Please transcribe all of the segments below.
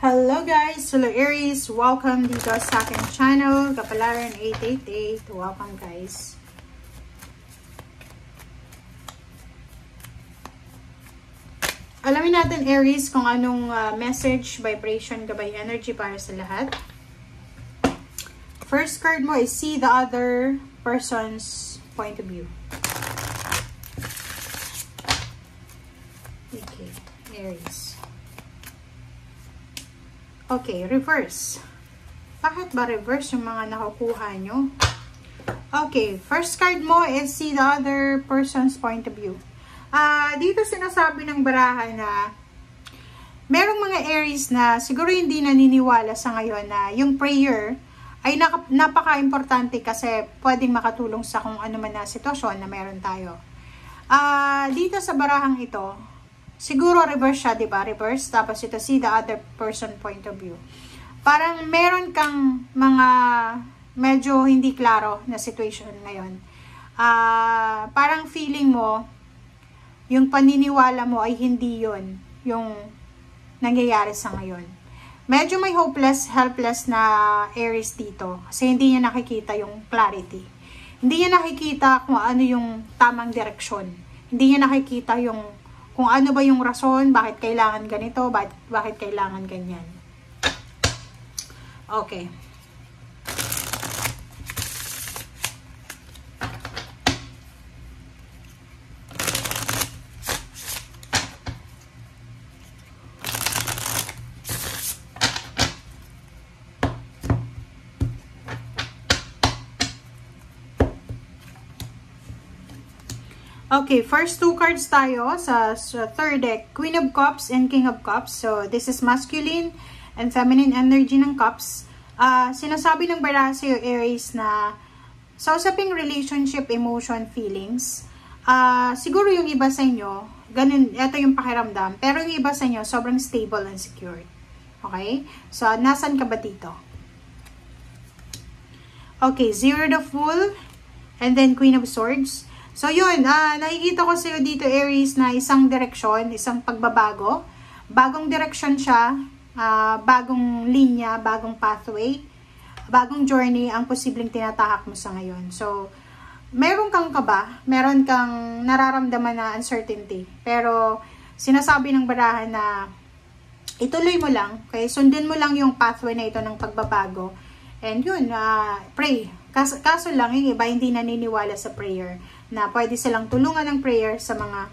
Hello guys! Hello Aries! Welcome dito sa aking channel, Kapalaran 888. Welcome guys! Alamin natin Aries kung anong message, vibration, gabay, energy para sa lahat. First card mo is see the other person's point of view. Okay, Aries. Okay, reverse. Bakit ba reverse yung mga nakukuha nyo? Okay, first card mo is see the other person's point of view. Dito sinasabi ng baraha na merong mga Aries na siguro hindi naniniwala sa ngayon na yung prayer ay napaka-importante kasi pwedeng makatulong sa kung ano man na sitwasyon na meron tayo. Dito sa barahang ito, siguro reverse siya, diba? Reverse. Tapos ito, see the other person point of view. Parang meron kang mga medyo hindi klaro na situation ngayon. Parang feeling mo, yung paniniwala mo ay hindi yun yung nangyayari sa ngayon. Medyo may hopeless, helpless na Aries dito. Kasi hindi niya nakikita yung clarity. Hindi niya nakikita kung ano yung tamang direksyon. Hindi niya nakikita yung kung ano ba yung rason, bakit kailangan ganito, bakit kailangan ganyan. Okay. Okay, first two cards tayo sa third deck, Queen of Cups and King of Cups. So, this is masculine and feminine energy ng Cups. Sinasabi ng baraha sa'yo, Aries, na sa usaping relationship, emotion, feelings, siguro yung iba sa inyo, ganun, ito yung pakiramdam, pero yung iba sa inyo, sobrang stable and secure. Okay? So, nasan ka ba dito? Okay, Zero the Fool, and then Queen of Swords. So, yun, nakikita ko sa'yo dito, Aries, na isang direksyon, isang pagbabago. Bagong direksyon siya, bagong linya, bagong pathway, bagong journey ang posibleng tinatahak mo sa ngayon. So, meron kang kaba, meron kang nararamdaman na uncertainty. Pero, sinasabi ng baraha na ituloy mo lang, okay? Sundin mo lang yung pathway na ito ng pagbabago. And yun, pray. Kaso lang, yung iba hindi naniniwala sa prayer na pwede silang tulungan ng prayer sa mga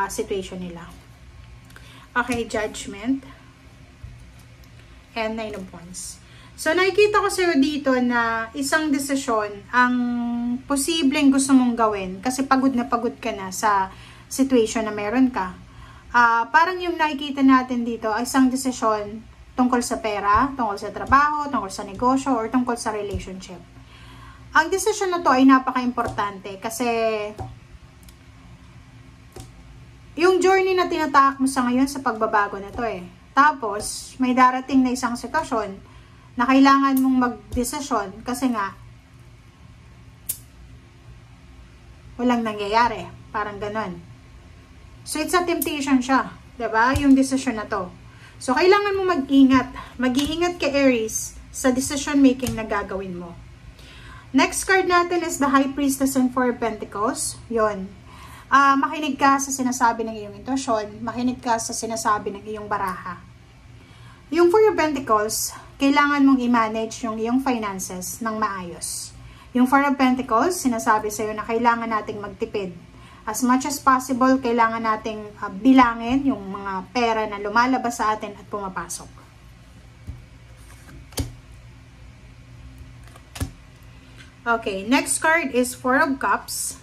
situation nila. Okay, Judgment. And 9 of Wands. So, nakikita ko sa'yo dito na isang desisyon ang posibleng gusto mong gawin kasi pagod na pagod ka na sa situation na meron ka. Parang yung nakikita natin dito ay isang desisyon tungkol sa pera, tungkol sa trabaho, tungkol sa negosyo, or tungkol sa relationship. Ang desisyon na to ay napaka-importante kasi yung journey na tinatahak mo sa ngayon sa pagbabago na to eh. Tapos, may darating na isang sitwasyon na kailangan mong mag-desisyon kasi nga walang nangyayari. Parang ganon. So, it's a temptation siya. Diba? Yung desisyon na to. So, kailangan mo mag-ingat. Mag-iingat ka, Aries, sa decision making na gagawin mo. Next card natin is the High Priestess and Four of Pentacles. Yun. Makinig ka sa sinasabi ng iyong intuition. Makinig ka sa sinasabi ng iyong baraha. Yung Four of Pentacles, kailangan mong i-manage yung iyong finances ng maayos. Yung Four of Pentacles, sinasabi sa'yo na kailangan nating magtipid. As much as possible, kailangan nating bilangin yung mga pera na lumalabas sa atin at pumapasok. Okay, next card is Four of Cups.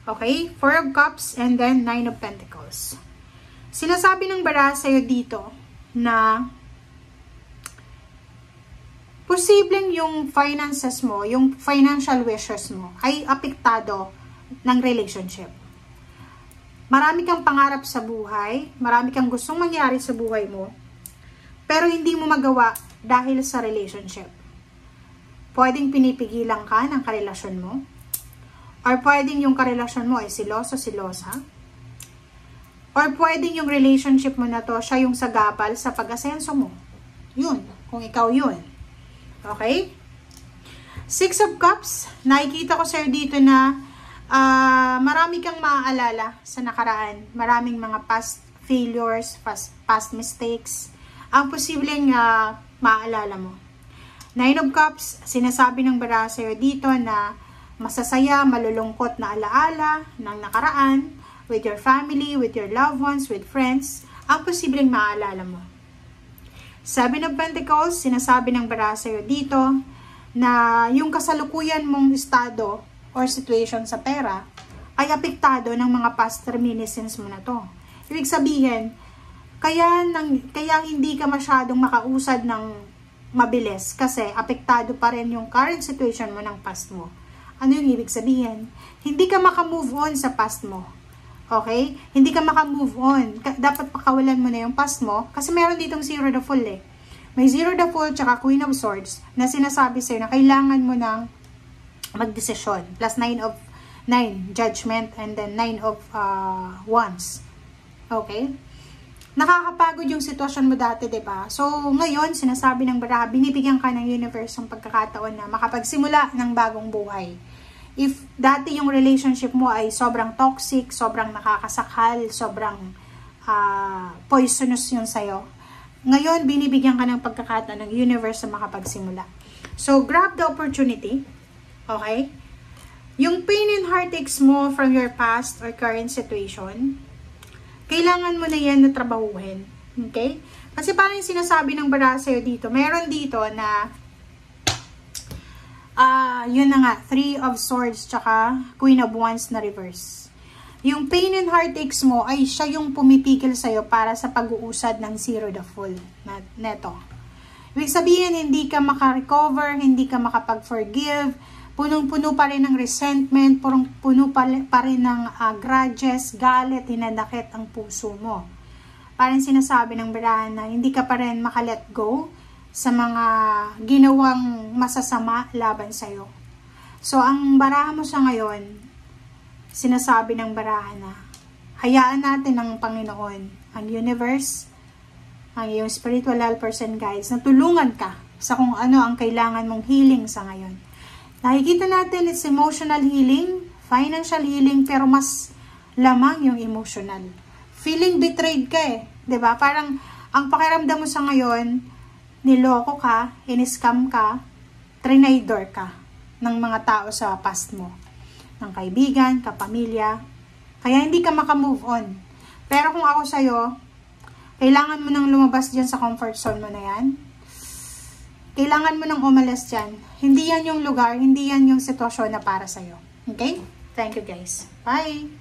Okay, Four of Cups and then 9 of Pentacles. Sinasabi ng baraha sa'yo dito na posibleng yung finances mo, yung financial wishes mo ay apektado ng relationship. Marami kang pangarap sa buhay, marami kang gustong mangyari sa buhay mo, pero hindi mo magawa dahil sa relationship. Pwedeng pinipigilan ka ng karelasyon mo. Or pwedeng yung karelasyon mo ay silosa. Or pwedeng yung relationship mo na to, siya yung sagabal sa pag-asenso mo. Yun, kung ikaw yun. Okay? Six of Cups, nakikita ko sa'yo dito na marami kang maaalala sa nakaraan. Maraming mga past failures, past mistakes, ang posibleng maaalala mo. Nine of Cups, sinasabi ng baraha sa'yo dito na masasaya, malulungkot na alaala ng nakaraan with your family, with your loved ones, with friends, ang posibleng maaalala mo. Seven of Pentacles, sinasabi ng baraha sa'yo dito na yung kasalukuyan mong estado or situation sa pera ay apektado ng mga past reminiscence mo na to. Ibig sabihin, kaya hindi ka masyadong makausad ng mabilis kasi apektado pa rin yung current situation mo ng past mo. Ano yung ibig sabihin? Hindi ka makamove on sa past mo. Okay? Hindi ka makamove on. Dapat pakawalan mo na yung past mo kasi meron ditong Zero the Fool eh. May Zero the Fool tsaka Queen of Swords na sinasabi sa'yo na kailangan mo ng magdesisyon. Plus 9 of Judgment and then 9 of Wands. Okay? Nakakapagod yung sitwasyon mo dati, diba? So, ngayon, sinasabi ng baraha, binibigyan ka ng universe ng pagkakataon na makapagsimula ng bagong buhay. If dati yung relationship mo ay sobrang toxic, sobrang nakakasakal, sobrang poisonous yun sa'yo, ngayon, binibigyan ka ng pagkakataon ng universe na makapagsimula. So, grab the opportunity. Okay? Yung pain and heartaches mo from your past or current situation, kailangan mo na yan na trabahuhin. Okay? Kasi parang sinasabi ng baraha sa'yo dito, meron dito na, yun na nga, Three of Swords, tsaka Queen of Wands na reverse. Yung pain and heartaches mo ay siya yung pumipigil sa'yo para sa pag-uusad ng Zero the Fool neto. Ibig sabihin, hindi ka makarecover, hindi ka makapag-forgive, punong-puno pa rin ng resentment, puno pa rin ng grudges, galit, hinanakit ang puso mo. Parang sinasabi ng baraha na hindi ka pa rin makalet go sa mga ginawang masasama laban sa'yo. So, ang baraha mo sa ngayon, sinasabi ng baraha na hayaan natin ng Panginoon, ang universe, ang iyong spiritual person guides, na tulungan ka sa kung ano ang kailangan mong healing sa ngayon. Nakikita natin it's emotional healing, financial healing, pero mas lamang yung emotional. Feeling betrayed ka eh. 'Di ba? Parang ang pakiramdam mo sa ngayon, niloko ka, in-scam ka, trinador ka ng mga tao sa past mo. Ng kaibigan, kapamilya. Kaya hindi ka makamove on. Pero kung ako sa'yo, kailangan mo nang lumabas dyan sa comfort zone mo na yan. Kailangan mo nang umalis dyan. Hindi yan yung lugar, hindi yan yung sitwasyon na para sa'yo. Okay? Thank you guys. Bye!